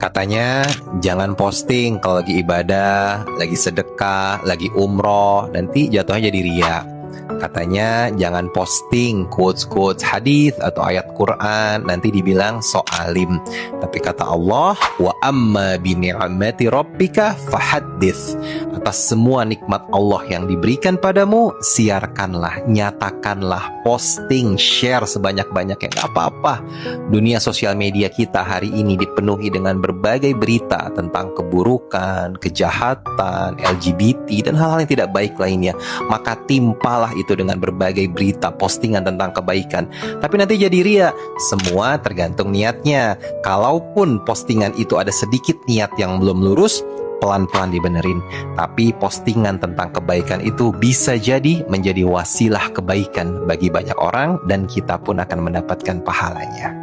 Katanya jangan posting kalau lagi ibadah, lagi sedekah, lagi umroh, nanti jatuhnya jadi ria. Katanya jangan posting quotes-quotes hadis atau ayat Quran, nanti dibilang sok alim. Tapi kata Allah, wa amma bi ni'mati rabbika fahaddits. Atas semua nikmat Allah yang diberikan padamu, siarkanlah, nyatakanlah, posting, share sebanyak-banyaknya, nggak apa-apa. Dunia sosial media kita hari ini dipenuhi dengan berbagai berita tentang keburukan, kejahatan, LGBT, dan hal-hal yang tidak baik lainnya. Maka timpalah itu dengan berbagai berita, postingan tentang kebaikan. Tapi nanti jadi ria. Semua tergantung niatnya. Kalaupun postingan itu ada sedikit niat yang belum lurus, pelan-pelan dibenerin. Tapi postingan tentang kebaikan itu bisa jadi menjadi wasilah kebaikan bagi banyak orang, dan kita pun akan mendapatkan pahalanya.